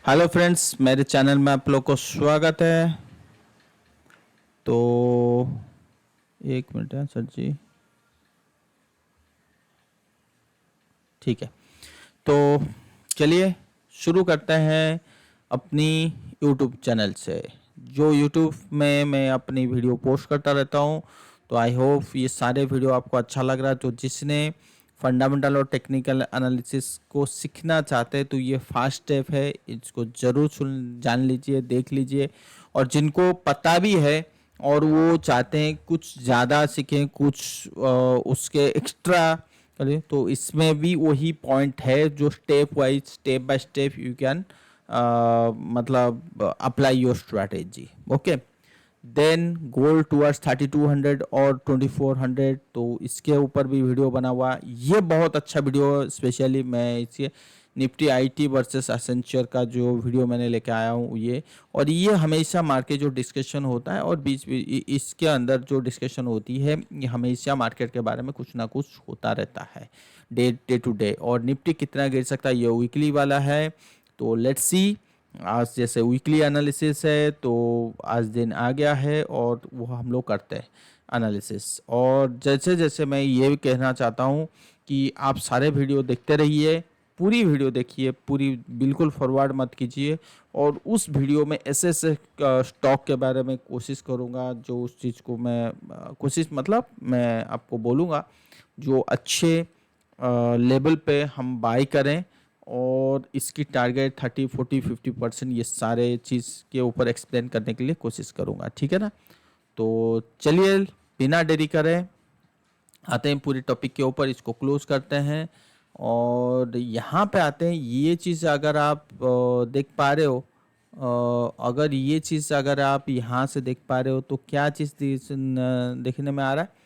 Hello friends, मेरे channel में आप लोग को स्वागत है। तो एक मिनट है सर जी। ठीक है, तो चलिए शुरू करते हैं अपनी यूट्यूब चैनल से। जो यूट्यूब में मैं अपनी वीडियो पोस्ट करता रहता हूँ, तो आई होप ये सारे वीडियो आपको अच्छा लग रहा है। तो जिसने फंडामेंटल और टेक्निकल एनालिसिस को सीखना चाहते हैं तो ये फर्स्ट स्टेप है, इसको ज़रूर सुन जान लीजिए, देख लीजिए। और जिनको पता भी है और वो चाहते हैं कुछ ज़्यादा सीखें, कुछ उसके एक्स्ट्रा करें, तो इसमें भी वही पॉइंट है जो step wise, step by step you can मतलब apply your strategy. Okay, then goal towards 3200 और 2400, तो इसके ऊपर भी वीडियो बना हुआ। ये बहुत अच्छा वीडियो, स्पेशली मैं इसे निफ्टी आईटी वर्सेस एसेंचर का जो वीडियो मैंने लेके आया हूँ ये। और ये हमेशा मार्केट जो डिस्कशन होता है और बीच इसके अंदर जो डिस्कशन होती है, ये हमेशा मार्केट के बारे में कुछ ना कुछ होता रहता है डे टू डे। और निफ्टी कितना गिर सकता है ये वीकली वाला है, तो लेट्स सी। आज जैसे वीकली एनालिसिस है, तो आज दिन आ गया है और वो हम लोग करते हैं एनालिसिस। और जैसे जैसे मैं ये भी कहना चाहता हूँ कि आप सारे वीडियो देखते रहिए, पूरी वीडियो देखिए, पूरी बिल्कुल फॉरवर्ड मत कीजिए। और उस वीडियो में ऐसे ऐसे स्टॉक के बारे में कोशिश करूँगा, जो उस चीज़ को मैं कोशिश मतलब मैं आपको बोलूँगा जो अच्छे लेवल पे हम बाई करें। और इसकी टारगेट 30, 40, 50% ये सारे चीज़ के ऊपर एक्सप्लेन करने के लिए कोशिश करूँगा, ठीक है ना। तो चलिए बिना देरी करें आते हैं पूरी टॉपिक के ऊपर, इसको क्लोज करते हैं। और यहाँ पे आते हैं, ये चीज़ अगर आप देख पा रहे हो, अगर ये चीज़ अगर आप यहाँ से देख पा रहे हो, तो क्या चीज़ देखने में आ रहा है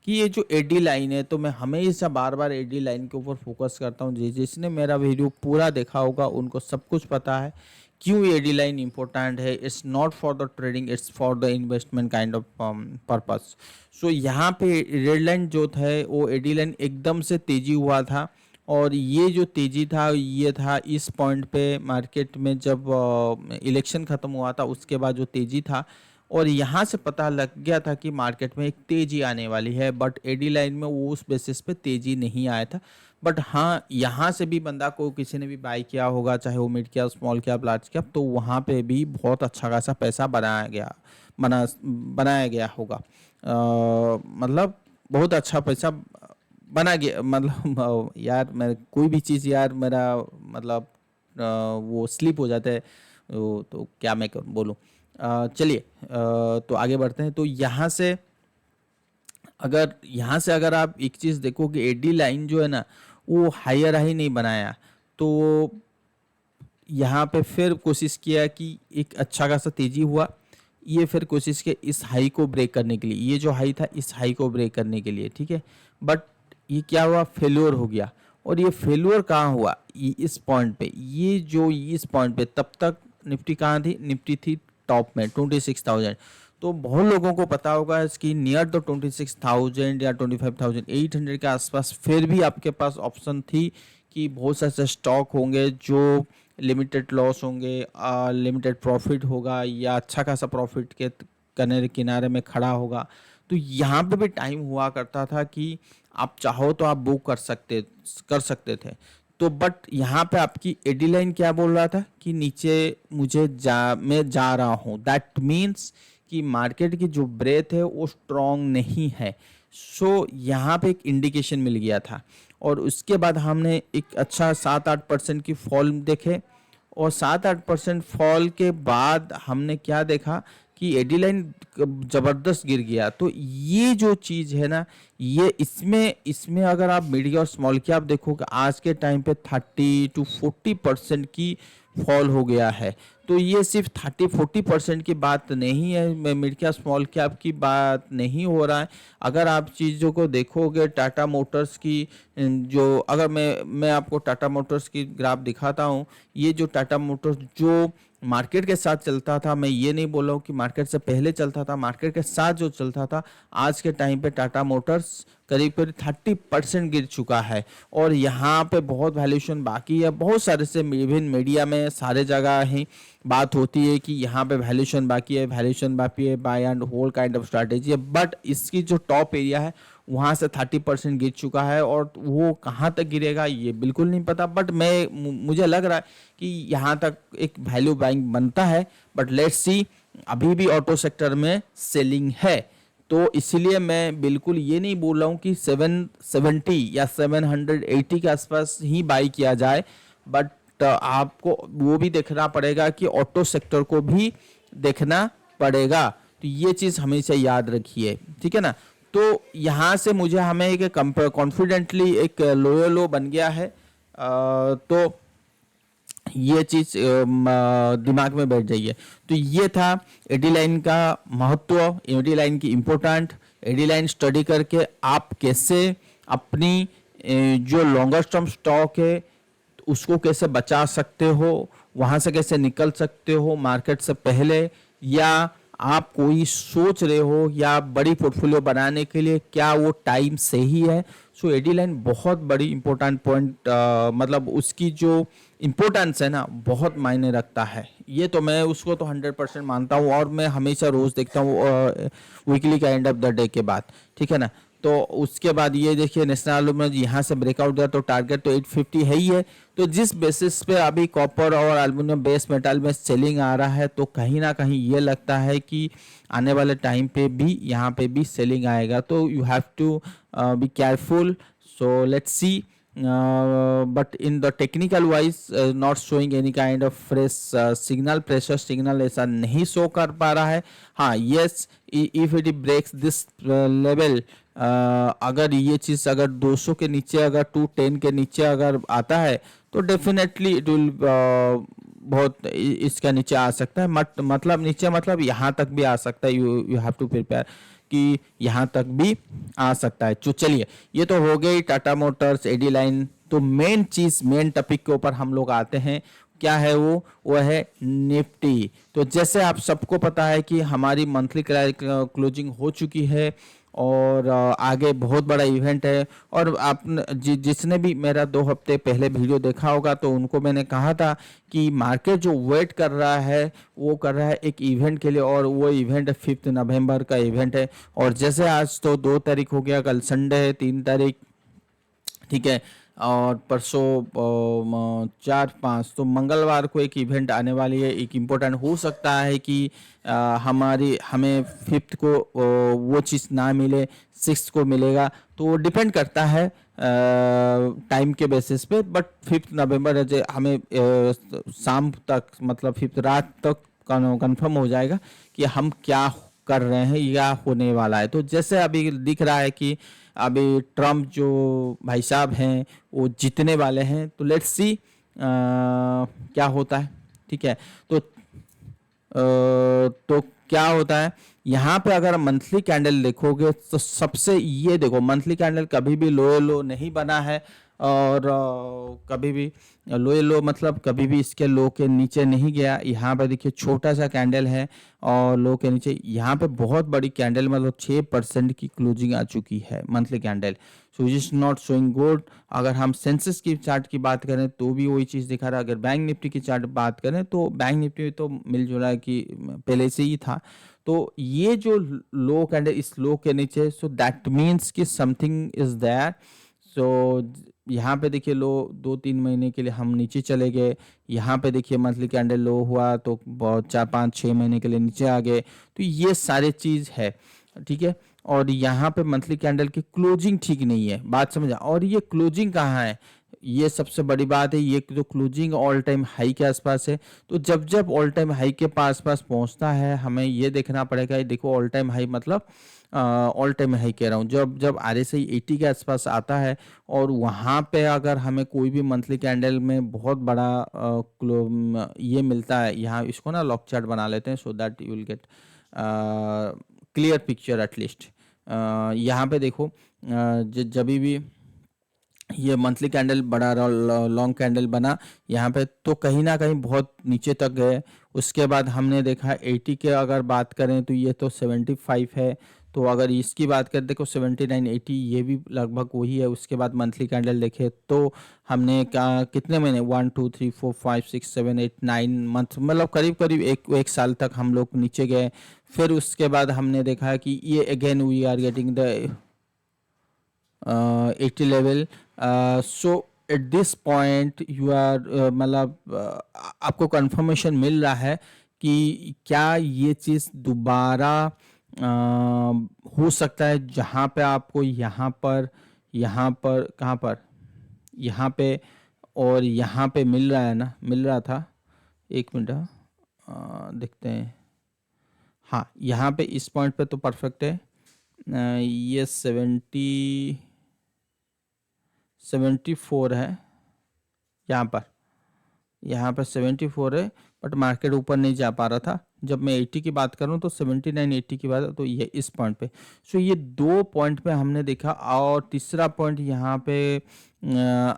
कि ये जो एडी लाइन है, तो मैं हमेशा बार बार एडी लाइन के ऊपर फोकस करता हूँ। जिसने मेरा वीडियो पूरा देखा होगा उनको सब कुछ पता है क्यों एडी लाइन इंपॉर्टेंट है। It's not for the trading, it's for the investment kind of purpose. So यहाँ पे रेड लाइन जो था वो एडी लाइन एकदम से तेजी हुआ था। और ये जो तेजी था ये था इस पॉइंट पे मार्केट में, जब इलेक्शन ख़त्म हुआ था उसके बाद जो तेजी था। और यहाँ से पता लग गया था कि मार्केट में एक तेजी आने वाली है, बट एडी लाइन में वो उस बेसिस पे तेजी नहीं आया था। बट हाँ, यहाँ से भी बंदा को किसी ने भी बाई किया होगा, चाहे वो mid cap, small cap, large cap, तो वहाँ पे भी बहुत अच्छा खासा पैसा बनाया गया होगा। मतलब बहुत अच्छा पैसा बना गया, मतलब यार मैं कोई भी चीज़ यार मेरा मतलब वो स्लिप हो जाता है, तो क्या मैं बोलूँ। चलिए तो आगे बढ़ते हैं। तो यहाँ से अगर आप एक चीज़ देखो कि एडी लाइन जो है ना, वो हायर हाई नहीं बनाया, तो यहाँ पे फिर कोशिश किया कि एक अच्छा खासा तेजी हुआ। ये फिर कोशिश किया इस हाई को ब्रेक करने के लिए, ये जो हाई था इस हाई को ब्रेक करने के लिए, ठीक है। बट ये क्या हुआ, फेल्योर हो गया। और ये फेल्योर कहाँ हुआ, इस पॉइंट पे, ये जो इस पॉइंट पे, तब तक निफ्टी कहाँ थी, निफ्टी थी टॉप में 26,000। तो बहुत लोगों को पता होगा इसकी नियर द 26,000 या 25,800 के आसपास फिर भी आपके पास ऑप्शन थी कि बहुत सारे स्टॉक होंगे जो लिमिटेड लॉस होंगे, लिमिटेड प्रॉफिट होगा, या अच्छा खासा प्रॉफिट के किनारे में खड़ा होगा। तो यहाँ पे भी टाइम हुआ करता था कि आप चाहो तो आप बुक कर सकते थे। तो बट यहाँ पे आपकी एडी लाइन क्या बोल रहा था कि नीचे मैं जा रहा हूँ, दैट मीन्स कि मार्केट की जो ब्रेथ है वो स्ट्रॉन्ग नहीं है। सो यहाँ पे एक इंडिकेशन मिल गया था। और उसके बाद हमने एक अच्छा 7-8% की फॉल देखे। और 7-8% फॉल के बाद हमने क्या देखा कि एडी लाइन ज़बरदस्त गिर गया। तो ये जो चीज़ है ना, ये इसमें अगर आप मिड और स्मॉल कैप देखोगे आज के टाइम पे 30 to 40% की फॉल हो गया है। तो ये सिर्फ 30-40% की बात नहीं है, मिड कैप स्मॉल कैप की बात नहीं हो रहा है। अगर आप चीज़ों को देखोगे टाटा मोटर्स की, जो अगर मैं आपको टाटा मोटर्स की ग्राफ दिखाता हूँ, ये जो टाटा मोटर्स जो मार्केट के साथ चलता था, मैं ये नहीं बोल रहा हूँ कि मार्केट से पहले चलता था, मार्केट के साथ जो चलता था, आज के टाइम पे टाटा मोटर्स करीब करीब 30% गिर चुका है। और यहाँ पे बहुत वैल्यूएशन बाकी है, बहुत सारे से विभिन्न मीडिया में सारे जगह ही बात होती है कि यहाँ पे वैल्यूएशन बाकी है, वैल्यूएशन बाकी है, buy and hold kind of strategy है। बट इसकी जो टॉप एरिया है वहाँ से 30% गिर चुका है, और वो कहाँ तक गिरेगा ये बिल्कुल नहीं पता। बट मुझे लग रहा है कि यहाँ तक एक वैल्यू बाइंग बनता है। बट लेट्स सी, अभी भी ऑटो सेक्टर में सेलिंग है, तो इसीलिए मैं बिल्कुल ये नहीं बोल रहा हूँ कि 770 या 780 के आसपास ही बाई किया जाए। बट आपको वो भी देखना पड़ेगा कि ऑटो सेक्टर को भी देखना पड़ेगा, तो ये चीज़ हमेशा याद रखिए, ठीक है ना। तो यहाँ से मुझे हमें एक कॉन्फिडेंटली एक लोयो लो बन गया है, तो ये चीज दिमाग में बैठ जाइए। तो ये था एडी लाइन का महत्व, एडी लाइन की इम्पोर्टेंट, एडी लाइन स्टडी करके आप कैसे अपनी जो लॉन्गर टर्म स्टॉक है उसको कैसे बचा सकते हो, वहां से कैसे निकल सकते हो मार्केट से पहले, या आप कोई सोच रहे हो या बड़ी पोर्टफोलियो बनाने के लिए क्या वो टाइम सही है। सो एडी लाइन बहुत बड़ी इंपॉर्टेंट पॉइंट, मतलब उसकी जो इम्पोर्टेंस है ना बहुत मायने रखता है। ये तो मैं उसको तो 100% मानता हूँ, और मैं हमेशा रोज देखता हूँ वीकली का एंड ऑफ द डे के बाद, ठीक है ना। तो उसके बाद ये देखिए नेशनल में यहाँ से ब्रेकआउट दिया, तो टारगेट तो 850 है ही है। तो जिस बेसिस पे अभी कॉपर और एल्युमिनियम बेस मेटल में सेलिंग आ रहा है, तो कहीं ना कहीं ये लगता है कि आने वाले टाइम पे भी यहाँ पे भी सेलिंग आएगा। तो you have to be careful. So let's see, but in the technical wise not showing any kind of fresh signal, pressure signal ऐसा नहीं शो कर पा रहा है। हाँ yes, if it breaks this level, अगर ये चीज़ अगर 200 के नीचे, अगर 210 के नीचे अगर आता है, तो डेफिनेटली इट विल बहुत इसका नीचे आ सकता है। मतलब नीचे मतलब यहाँ तक भी आ सकता है। यू हैव टू प्रिपेयर कि यहाँ तक भी आ सकता है। तो चलिए, ये तो हो गई टाटा मोटर्स, एडी लाइन। तो मेन चीज, मेन टॉपिक के ऊपर हम लोग आते हैं। क्या है वो है निफ्टी। तो जैसे आप सबको पता है कि हमारी मंथली क्लोजिंग हो चुकी है, और आगे बहुत बड़ा इवेंट है। और आप जिसने भी मेरा 2 हफ्ते पहले वीडियो देखा होगा, तो उनको मैंने कहा था कि मार्केट जो वेट कर रहा है वो कर रहा है एक इवेंट के लिए, और वो इवेंट 5 नवंबर का इवेंट है। और जैसे आज तो 2 तारीख हो गया, कल संडे है 3 तारीख, ठीक है। और परसों 4-5, तो मंगलवार को एक इवेंट आने वाली है। एक इम्पोर्टेंट हो सकता है कि हमें 5 को वो चीज़ ना मिले, 6 को मिलेगा। तो वो डिपेंड करता है टाइम के बेसिस पे। बट 5 नवंबर हमें शाम तक, मतलब 5 रात तक कंफर्म हो जाएगा कि हम क्या कर रहे हैं या होने वाला है। तो जैसे अभी दिख रहा है कि अभी ट्रम्प जो भाई साहब हैं वो जीतने वाले हैं। तो लेट्स सी क्या होता है, ठीक है। तो क्या होता है यहाँ पे, अगर मंथली कैंडल देखोगे तो सबसे, ये देखो मंथली कैंडल कभी भी लो नहीं बना है, और कभी भी लो मतलब कभी भी इसके लो के नीचे नहीं गया। यहाँ पे देखिए छोटा सा कैंडल है, और लो के नीचे यहाँ पे बहुत बड़ी कैंडल, मतलब 6% की क्लोजिंग आ चुकी है monthly candle. So it is not showing good. अगर हम सेंसेस की चार्ट की बात करें तो भी वही चीज़ दिखा रहा है। अगर बैंक निफ्टी की चार्ट बात करें तो बैंक निफ्टी तो मिलजुला कि पहले से ही था। तो ये जो लो कैंडल, इस लो के नीचे, सो दैट मीन्स कि समथिंग इज देयर। सो यहाँ पे देखिए लो 2-3 महीने के लिए हम नीचे चले गए। यहाँ पे देखिए मंथली कैंडल लो हुआ तो बहुत 4-5-6 महीने के लिए नीचे आ गए। तो ये सारे चीज़ है, ठीक है। और यहाँ पे मंथली कैंडल की क्लोजिंग ठीक नहीं है, बात समझा। और ये क्लोजिंग कहाँ है, ये सबसे बड़ी बात है। ये जो क्लोजिंग ऑल टाइम हाई के आसपास है। तो जब जब ऑल टाइम हाई के पास पहुंचता है, हमें ये देखना पड़ेगा। ये देखो ऑल टाइम हाई मतलब ऑल टाइम हाई कह रहा हूँ, जब जब RSI 80 के आसपास आता है, और वहाँ पे अगर हमें कोई भी मंथली कैंडल में बहुत बड़ा ये मिलता है, यहाँ इसको ना लॉक चार्ट बना लेते हैं so that you will get clear picture at least. यहाँ पे देखो जब भी ये मंथली कैंडल बड़ा लॉन्ग कैंडल बना यहाँ पे, तो कहीं ना कहीं बहुत नीचे तक गए। उसके बाद हमने देखा 80 के अगर बात करें तो ये तो 75 है। तो अगर इसकी बात करें देखो 79 80 ये भी लगभग वही है। उसके बाद मंथली कैंडल देखे तो हमने कितने महीने 1 2 3 4 5 6 7 8 9 मंथ, मतलब करीब करीब एक साल तक हम लोग नीचे गए। फिर उसके बाद हमने देखा कि ये again we are getting the 80 level. So at this point you are मतलब आपको कंफर्मेशन मिल रहा है कि क्या ये चीज़ दोबारा हो सकता है, जहाँ पे आपको यहाँ पर कहाँ पर यहाँ पे और यहाँ पे मिल रहा है ना, मिल रहा था। एक मिनट देखते हैं। हाँ, यहाँ पे इस पॉइंट पे तो परफेक्ट है। ये 74 है यहाँ पर 74 है, बट मार्केट ऊपर नहीं जा पा रहा था। जब मैं 80 की बात करूँ तो 79 80 की बात, तो ये इस पॉइंट पे। सो ये 2 पॉइंट पे हमने देखा। और तीसरा पॉइंट यहाँ पे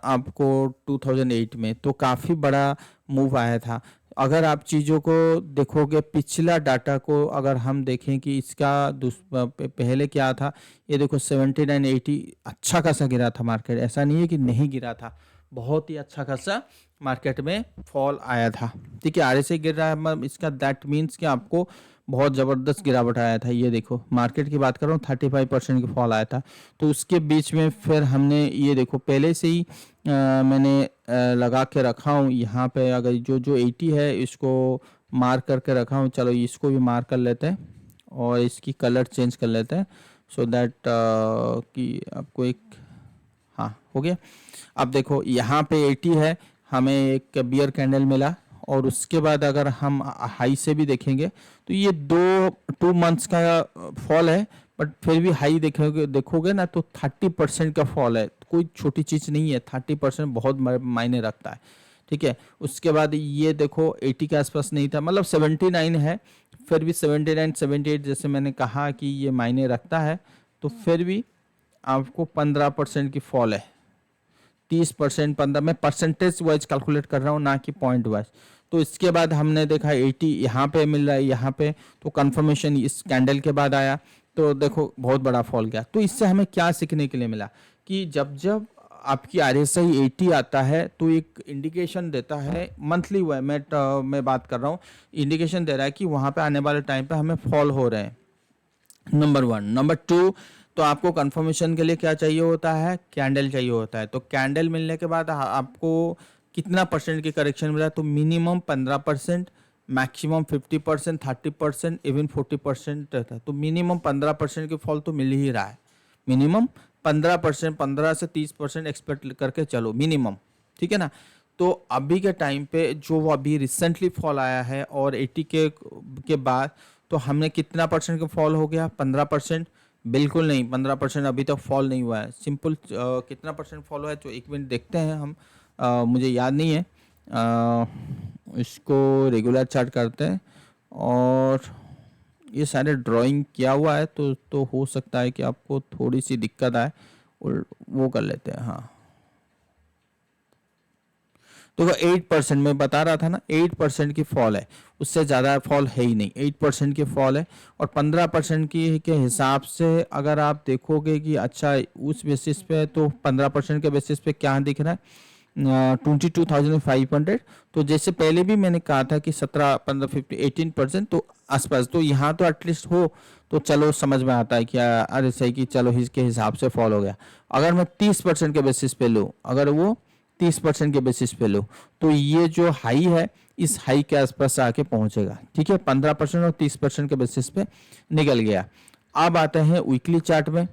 आपको 2008 में तो काफ़ी बड़ा मूव आया था। अगर आप चीज़ों को देखोगे, पिछला डाटा को अगर हम देखें कि इसका पहले क्या था, ये देखो 79 80 अच्छा खासा गिरा था मार्केट। ऐसा नहीं है कि नहीं गिरा था, बहुत ही अच्छा खासा मार्केट में फॉल आया था। ठीक है, आर से गिर रहा है, मतलब इसका दैट मीन्स कि आपको बहुत ज़बरदस्त गिरावट आया था। ये देखो मार्केट की बात कर रहा हूँ 35% की फॉल आया था। तो उसके बीच में फिर हमने ये देखो पहले से ही मैंने लगा के रखा हूँ यहाँ पे। अगर जो जो 80 है इसको मार्क करके रखा हूँ। चलो इसको भी मार्क कर लेते हैं और इसकी कलर चेंज कर लेते हैं, सो दैट कि आपको एक, हाँ हो गया। अब देखो यहाँ पे 80 है, हमें एक बियर कैंडल मिला। और उसके बाद अगर हम हाई से भी देखेंगे तो ये 2 मंथ्स का फॉल है, बट फिर भी हाई देखोगे ना तो 30% का फॉल है। कोई छोटी चीज़ नहीं है, 30% बहुत मायने रखता है। ठीक है, उसके बाद ये देखो 80 के आसपास नहीं था, मतलब 79 है, फिर भी 79 78 जैसे मैंने कहा कि ये मायने रखता है। तो फिर भी आपको 15% की फॉल है। 30% 15, मैं परसेंटेज वाइज कैलकुलेट कर रहा हूँ ना कि पॉइंट वाइज। तो इसके बाद हमने देखा 80 यहाँ पे मिल रहा है यहाँ पे, तो कंफर्मेशन इस कैंडल के बाद आया। तो देखो बहुत बड़ा फॉल गया। तो इससे हमें क्या सीखने के लिए मिला कि जब जब आपकी RSI 80 आता है तो एक इंडिकेशन देता है, मंथली हुआ मैं बात कर रहा हूँ, इंडिकेशन दे रहा है कि वहाँ पे आने वाले टाइम पे हमें फॉल हो रहे हैं। नंबर 1। नंबर 2, तो आपको कंफर्मेशन के लिए क्या चाहिए होता है, कैंडल चाहिए होता है। तो कैंडल मिलने के बाद आपको कितना परसेंट की करेक्शन मिला, तो मिनिमम 15%, मैक्सिमम 50%, 30%, इवन 40% रहता है। तो मिनिमम 15% की फॉल तो मिल ही रहा है। मिनिमम 15%, 15 से 30% एक्सपेक्ट करके चलो मिनिमम। ठीक है ना। तो अभी के टाइम पे जो अभी रिसेंटली फॉल आया है और 80 के बाद, तो हमने कितना परसेंट का फॉल हो गया, 15%? बिल्कुल नहीं, 15% अभी तक फॉल नहीं हुआ है। सिंपल कितना परसेंट फॉल हुआ है तो एक मिनट देखते हैं हम। मुझे याद नहीं है। इसको रेगुलर चार्ट करते हैं और ये सारे ड्राइंग किया हुआ है, तो हो सकता है कि आपको थोड़ी सी दिक्कत आए, और वो कर लेते हैं। हाँ तो 8% में बता रहा था ना, 8% की फॉल है, उससे ज़्यादा फॉल है ही नहीं, 8% की फॉल है। और 15% की के हिसाब से अगर आप देखोगे कि अच्छा उस बेसिस पे, तो 15% के बेसिस पे क्या दिख रहा है, 22,500। तो जैसे पहले भी मैंने कहा था कि 17 15 50 18% तो आसपास, तो यहाँ तो एटलीस्ट हो तो चलो समझ में आता है कि अरे सही कि चलो इसके हिसाब से फॉल हो गया। अगर मैं 30% के बेसिस पे लूँ, अगर वो 30% के बेसिस पे लो, तो ये जो हाई है इस हाई के आसपास आके पहुंचेगा। ठीक है, 15% और 30% के बेसिस पे निकल गया। अब आते हैं वीकली चार्ट में।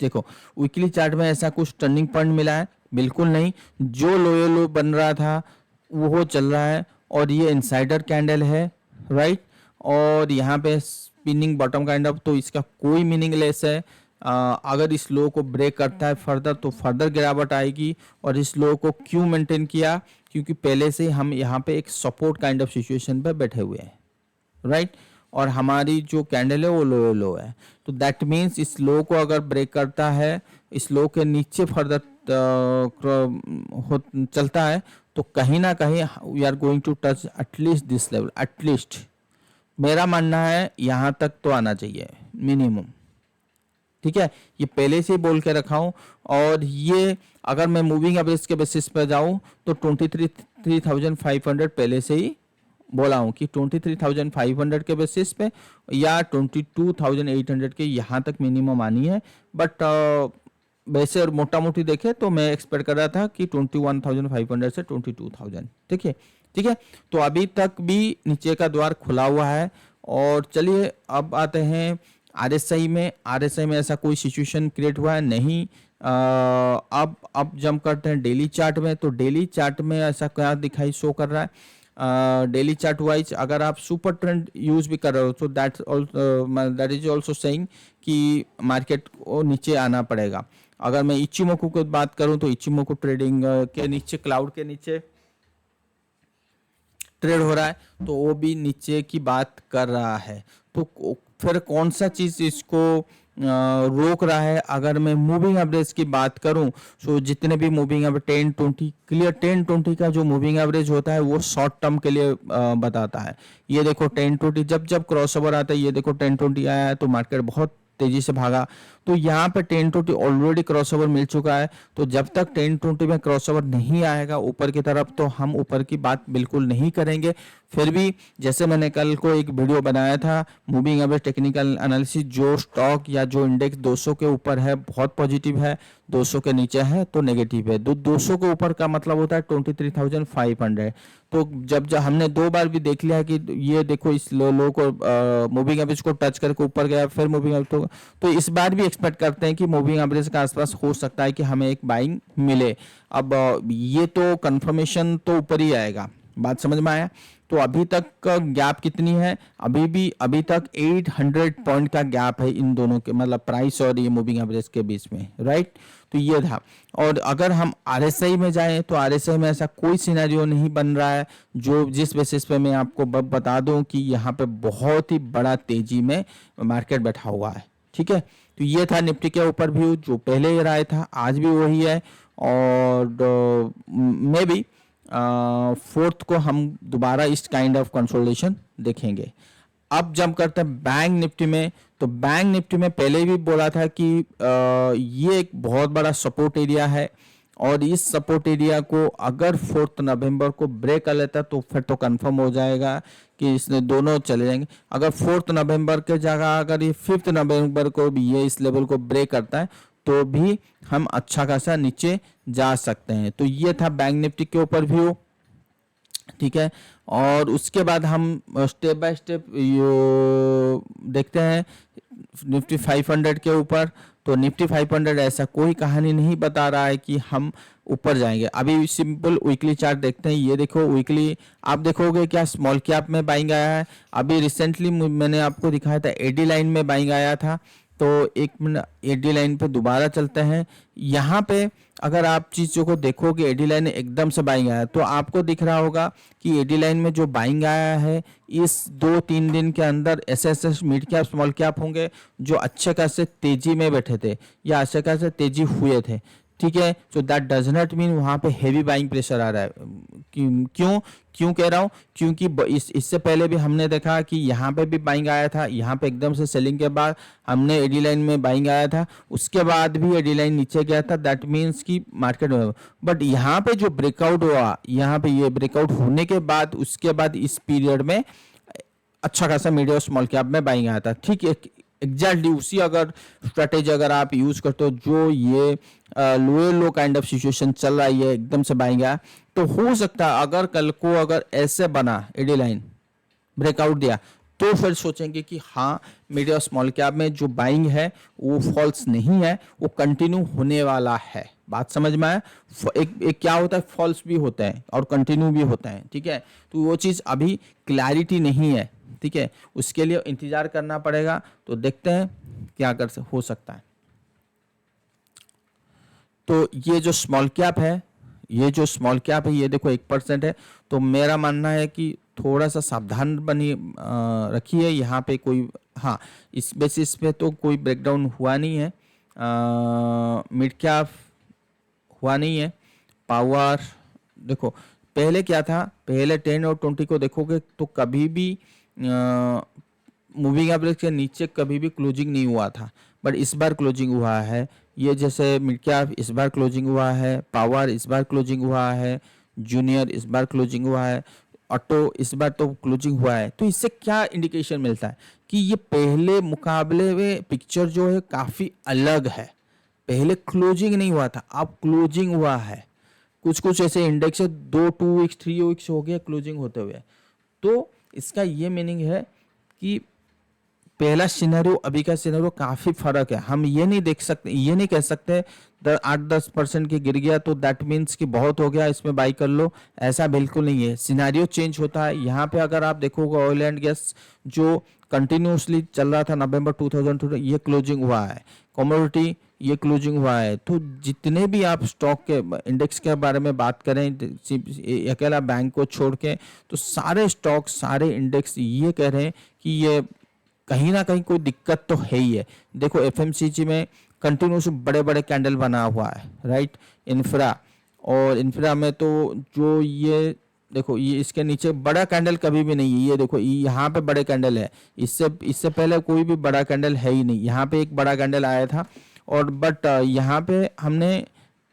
देखो वीकली चार्ट में ऐसा कुछ टर्निंग पॉइंट मिला है, बिल्कुल नहीं। जो लो बन रहा था वो चल रहा है, और ये इनसाइडर कैंडल है, राइट। और यहाँ पे स्पिनिंग बॉटम काइंड ऑफ, तो इसका कोई मीनिंगलेस है। अगर इस लो को ब्रेक करता है फर्दर तो फर्दर गिरावट आएगी। और इस लो को क्यों मेंटेन किया, क्योंकि पहले से हम यहाँ पे एक सपोर्ट काइंड ऑफ सिचुएशन पे बैठे हुए हैं, राइट। और हमारी जो कैंडल है वो लो है, तो दैट मीन्स इस लो को अगर ब्रेक करता है इस लो के नीचे फर्दर चलता है तो कहीं ना कहीं we are going to touch at least this level, at least मेरा मानना है यहाँ तक तो आना चाहिए मिनिमम। ठीक है, ये पहले से ही बोल के रखा हूँ। और ये अगर मैं मूविंग एवरेज के बेसिस पर जाऊँ तो 23,500 पहले से ही बोला हूँ कि 23,500 के बेसिस पे या 22,800 के यहाँ तक मिनिमम आनी है। बट वैसे और मोटा मोटी देखे तो मैं एक्सपेक्ट कर रहा था कि 21,500 से 22,000। ठीक है, ठीक है। तो अभी तक भी नीचे का द्वार खुला हुआ है। और चलिए अब आते हैं आरएसआई में। आरएसआई में ऐसा कोई सिचुएशन क्रिएट हुआ है नहीं। अब जंप करते हैं डेली चार्ट में। तो डेली चार्ट में ऐसा क्या दिखाई शो कर रहा है। डेली चार्ट वाइज अगर आप सुपर ट्रेंड यूज भी कर रहे हो तो दैट इज ऑल्सो सेइंग कि मार्केट को नीचे आना पड़ेगा। अगर मैं इचिमोकू की बात करूं तो इचिमोकू ट्रेडिंग के नीचे, क्लाउड के नीचे ट्रेड हो रहा है तो वो भी नीचे की बात कर रहा है। तो फिर कौन सा चीज इसको रोक रहा है। अगर मैं मूविंग एवरेज की बात करूं तो जितने भी मूविंग एवरेज 10-20 क्लियर, 10-20 का जो मूविंग एवरेज होता है वो शॉर्ट टर्म के लिए बताता है। ये देखो 10-20 जब जब क्रॉसओवर आता है, ये देखो 10-20 आया है तो मार्केट बहुत तेजी से भागा। तो यहाँ पे 10-20 ऑलरेडी क्रॉसओवर मिल चुका है। तो जब तक 10-20 में क्रॉसओवर नहीं आएगा ऊपर की तरफ तो हम ऊपर की बात बिल्कुल नहीं करेंगे। फिर भी जैसे मैंने कल को एक वीडियो बनाया था मूविंग एवरेज टेक्निकल एनालिसिस, जो स्टॉक या जो इंडेक्स 200 के ऊपर है बहुत पॉजिटिव है, 200 के नीचे है तो नेगेटिव है। 200 के ऊपर का मतलब होता है 23,500। तो जब हमने 2 बार भी देख लिया है कि ये देखो इस लो को मूविंग एवरेज को टच करके ऊपर गया फिर मूविंग एवरेज, तो इस बार भी एक्सपेक्ट करते हैं कि मूविंग एवरेज के आसपास हो सकता है कि हमें एक बाइंग मिले। अब ये तो कंफर्मेशन तो ऊपर ही आएगा, बात समझ में आया। तो अभी तक का गैप कितनी है, अभी तक 800 पॉइंट का गैप है इन दोनों के, मतलब प्राइस और ये मूविंग एवरेज के बीच में, राइट। तो ये था। और अगर हम आरएसआई में जाएं तो आरएसआई में ऐसा कोई सिनेरियो नहीं बन रहा है जो जिस बेसिस पे मैं आपको बता दूं कि यहाँ पे बहुत ही बड़ा तेजी में मार्केट बैठा हुआ है। ठीक है, तो ये था निफ्टी के ऊपर व्यू, जो पहले ही रहा था आज भी वही है। और मे बी फोर्थ को हम दोबारा इस काइंड ऑफ कंसोलिडेशन देखेंगे। अब जंप करते हैं बैंक निफ्टी में। तो बैंक निफ्टी में पहले भी बोला था कि ये एक बहुत बड़ा सपोर्ट एरिया है और इस सपोर्ट एरिया को अगर 4 नवंबर को ब्रेक कर लेता तो फिर तो कंफर्म हो जाएगा कि इसने दोनों चले जाएंगे। अगर 4 नवंबर के जगह अगर ये 5 नवंबर को भी ये इस लेवल को ब्रेक करता है तो भी हम अच्छा खासा नीचे जा सकते हैं। तो ये था बैंक निफ्टी के ऊपर व्यू। ठीक है, और उसके बाद हम स्टेप बाय स्टेप देखते हैं निफ्टी 500 के ऊपर। तो निफ्टी 500 ऐसा कोई कहानी नहीं बता रहा है कि हम ऊपर जाएंगे। अभी सिंपल वीकली चार्ट देखते हैं। ये देखो वीकली आप देखोगे क्या स्मॉल कैप में बाइंग आया है। अभी रिसेंटली मैंने आपको दिखाया था एडी लाइन में बाइंग आया था। तो एक मिनट एडी लाइन पे दोबारा चलते हैं। यहाँ पे अगर आप चीज़ों को देखोगे एडी लाइन एकदम से बाइंग आया तो आपको दिख रहा होगा कि एडी लाइन में जो बाइंग आया है इस 2-3 दिन के अंदर SSS mid cap small cap होंगे जो अच्छे खासे तेजी में बैठे थे या अच्छे खासे तेजी हुए थे। ठीक है, so that does not mean वहाँ पे हेवी बाइंग प्रेशर आ रहा है। क्यों कह रहा हूँ, क्योंकि इससे पहले भी हमने देखा कि यहाँ पे भी बाइंग आया था, यहाँ पे एकदम से सेलिंग के बाद हमने एडी लाइन में बाइंग आया था, उसके बाद भी एडी लाइन नीचे गया था। दैट मीन्स कि मार्केट में, बट यहाँ पे जो ब्रेकआउट हुआ, यहाँ पे ये ब्रेकआउट होने के बाद उसके बाद इस पीरियड में अच्छा खासा मीडियम और स्मॉल कैप में बाइंग आया था। ठीक है, एग्जैक्टली उसी अगर स्ट्रेटेजी अगर आप यूज करते हो जो ये lower low kind of situation चल रही है एकदम से बाइंग आया, तो हो सकता है अगर कल को अगर ऐसे बना एडी लाइन ब्रेकआउट दिया तो फिर सोचेंगे कि हाँ मिड और स्मॉल कैप में जो बाइंग है वो फॉल्स नहीं है, वो कंटिन्यू होने वाला है। बात समझ में आया। एक क्या होता है, फॉल्स भी होता है और कंटिन्यू भी होता है। ठीक है, तो वो चीज़ अभी क्लैरिटी नहीं है। ठीक है, उसके लिए इंतजार करना पड़ेगा। तो देखते हैं क्या हो सकता है। तो ये जो स्मॉल कैप है, ये देखो 1% है। तो मेरा मानना है कि थोड़ा सा सावधान बनी रखिए। यहाँ पे कोई, हाँ इस बेसिस पे तो कोई ब्रेकडाउन हुआ नहीं है। मिड कैप हुआ नहीं है। पावर देखो पहले क्या था, पहले 10 और 20 को देखोगे तो कभी भी मूविंग एवरेज के नीचे कभी भी क्लोजिंग नहीं हुआ था, बट इस बार क्लोजिंग हुआ है। ये जैसे मिड कैप इस बार क्लोजिंग हुआ है, पावर इस बार क्लोजिंग हुआ है, जूनियर इस बार क्लोजिंग हुआ है, ऑटो इस बार तो क्लोजिंग हुआ है। तो इससे क्या इंडिकेशन मिलता है कि ये पहले मुकाबले में पिक्चर जो है काफ़ी अलग है। पहले क्लोजिंग नहीं हुआ था, अब क्लोजिंग हुआ है। कुछ कुछ ऐसे इंडेक्स है 2 वीक्स 3 वीक्स हो गया क्लोजिंग होते हुए। तो इसका ये मीनिंग है कि पहला सिनेरियो अभी का सिनेरियो काफी फर्क है। हम ये नहीं देख सकते, ये नहीं कह सकते 8-10% की गिर गया तो दैट मीन्स कि बहुत हो गया इसमें बाई कर लो, ऐसा बिल्कुल नहीं है। सिनेरियो चेंज होता है। यहाँ पे अगर आप देखोगे ऑयल एंड गैस जो कंटिन्यूसली चल रहा था नवंबर 2002, ये क्लोजिंग हुआ है। कमोडिटी ये क्लोजिंग हुआ है। तो जितने भी आप स्टॉक के इंडेक्स के बारे में बात करें अकेला बैंक को छोड़ के, तो सारे स्टॉक सारे इंडेक्स ये कह रहे हैं कि ये कहीं ना कहीं कोई दिक्कत तो है ही है। देखो एफएमसीजी में कंटिन्यूस बड़े बड़े कैंडल बना हुआ है, राइट। इंफ्रा, और इंफ्रा में तो जो ये देखो ये इसके नीचे बड़ा कैंडल कभी भी नहीं है। ये देखो यहाँ पे बड़े कैंडल है, इससे इससे पहले कोई भी बड़ा कैंडल है ही नहीं। यहाँ पे एक बड़ा कैंडल आया था और बट यहाँ पे हमने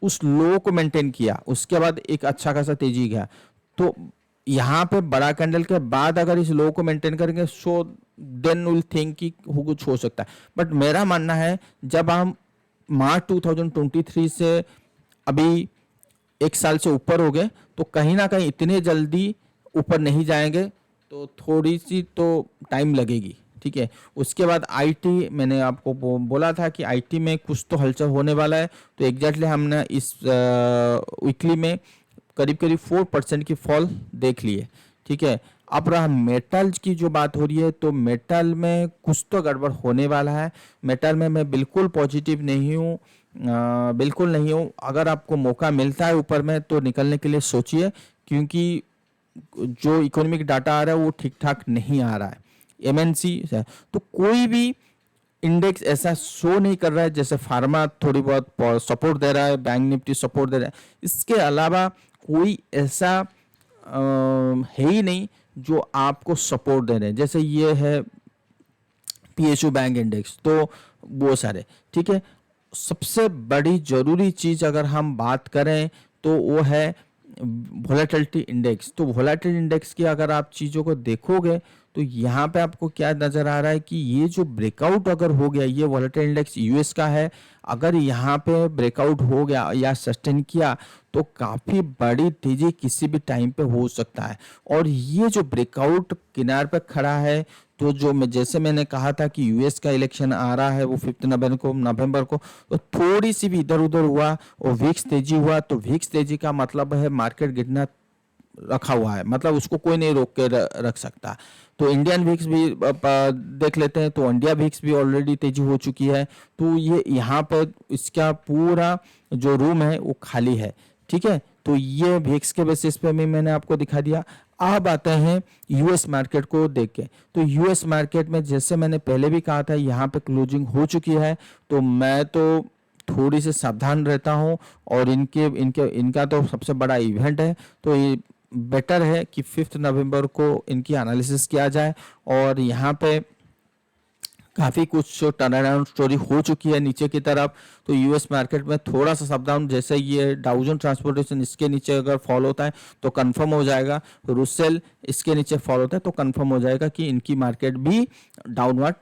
उस लो को मेंटेन किया, उसके बाद एक अच्छा खासा तेजी गया। तो यहाँ पे बड़ा कैंडल के बाद अगर इस लो को मेंटेन करेंगे सो देन विल थिंक कि कुछ हो सकता है। बट मेरा मानना है जब हम मार्च 2023 से अभी एक साल से ऊपर हो गए तो कहीं ना कहीं इतने जल्दी ऊपर नहीं जाएंगे, तो थोड़ी सी तो टाइम लगेगी, ठीक है। उसके बाद आईटी मैंने आपको बोला था कि आईटी में कुछ तो हलचल होने वाला है। तो एग्जैक्टली हमने इस वीकली में करीब करीब 4% की फॉल देख लिए, ठीक है। अब रहा मेटल्स की जो बात हो रही है, तो मेटल में कुछ तो गड़बड़ होने वाला है। मेटल में मैं बिल्कुल पॉजिटिव नहीं हूँ, बिल्कुल नहीं हूँ। अगर आपको मौका मिलता है ऊपर में तो निकलने के लिए सोचिए, क्योंकि जो इकोनॉमिक डाटा आ रहा है वो ठीक ठाक नहीं आ रहा है। एमएनसी तो कोई भी इंडेक्स ऐसा शो नहीं कर रहा है। जैसे फार्मा थोड़ी बहुत सपोर्ट दे रहा है, बैंक निफ्टी सपोर्ट दे रहा है, इसके अलावा कोई ऐसा है ही नहीं जो आपको सपोर्ट दे रहे हैं। जैसे ये है पीएसयू बैंक इंडेक्स, तो वो सारे, ठीक है। सबसे बड़ी जरूरी चीज अगर हम बात करें तो वो है वोलेटिलिटी इंडेक्स। तो वोलेटिलिटी इंडेक्स की अगर आप चीज़ों को देखोगे तो यहाँ पे आपको क्या नज़र आ रहा है कि ये जो ब्रेकआउट अगर हो गया, ये वोलेटिलिटी इंडेक्स यूएस का है, अगर यहाँ पे ब्रेकआउट हो गया या सस्टेन किया तो काफ़ी बड़ी तेजी किसी भी टाइम पे हो सकता है। और ये जो ब्रेकआउट किनार पे खड़ा है, तो जो मैं जैसे मैंने कहा था कि यूएस का इलेक्शन आ रहा है वो 5 नवंबर को, तो थोड़ी सी भी इधर उधर हुआ और विक्स तेजी हुआ, तो विक्स तेजी का मतलब है मार्केट गिरना रखा हुआ है, मतलब उसको कोई नहीं रोक के रख सकता। तो इंडियन विक्स भी देख लेते हैं, तो इंडिया विक्स भी ऑलरेडी तेजी हो चुकी है। तो ये यहाँ पर इसका पूरा जो रूम है वो खाली है, ठीक है। तो ये विक्स के बेसिस पे भी मैंने आपको दिखा दिया। अब आते हैं यूएस मार्केट को देख के। तो यूएस मार्केट में जैसे मैंने पहले भी कहा था यहाँ पे क्लोजिंग हो चुकी है, तो मैं तो थोड़ी सी सावधान रहता हूँ। और इनका तो सबसे बड़ा इवेंट है, तो ये बेटर है कि 5 नवंबर को इनकी एनालिसिस किया जाए। और यहाँ पे काफ़ी कुछ टर्न अराउंड स्टोरी हो चुकी है नीचे की तरफ। तो यूएस मार्केट में थोड़ा सा सावधान, जैसे ये डाउ जोन्स ट्रांसपोर्टेशन इसके नीचे अगर फॉल होता है तो कंफर्म हो जाएगा, रुसेल इसके नीचे फॉल होता है तो कंफर्म हो जाएगा कि इनकी मार्केट भी डाउनवर्ड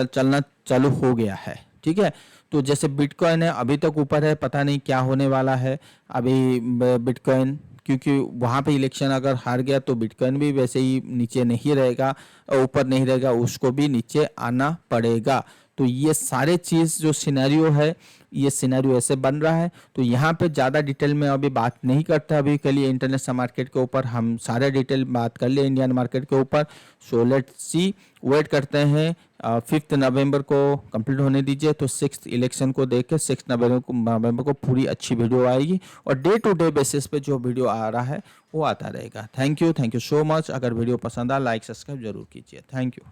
चलना चालू हो गया है, ठीक है। तो जैसे बिटकॉइन है अभी तक ऊपर है, पता नहीं क्या होने वाला है अभी बिटकॉइन, क्योंकि वहाँ पे इलेक्शन अगर हार गया तो बिटकॉइन भी वैसे ही नीचे नहीं रहेगा, ऊपर नहीं रहेगा, उसको भी नीचे आना पड़ेगा। तो ये सारे चीज़ जो सिनेरियो है, ये सिनेरियो ऐसे बन रहा है। तो यहाँ पे ज़्यादा डिटेल में अभी बात नहीं करता अभी के लिए इंटरनेशनल मार्केट के ऊपर, हम सारे डिटेल बात कर लिए इंडियन मार्केट के ऊपर। सो लेट्स सी, वेट करते हैं 5 नवंबर को कंप्लीट होने दीजिए, तो 6 इलेक्शन को देख के 6 नवंबर को पूरी अच्छी वीडियो आएगी और डे टू डे बेसिस पे जो वीडियो आ रहा है वो आता रहेगा। Thank you so much. अगर वीडियो पसंद आ लाइक सब्सक्राइब जरूर कीजिए। Thank you.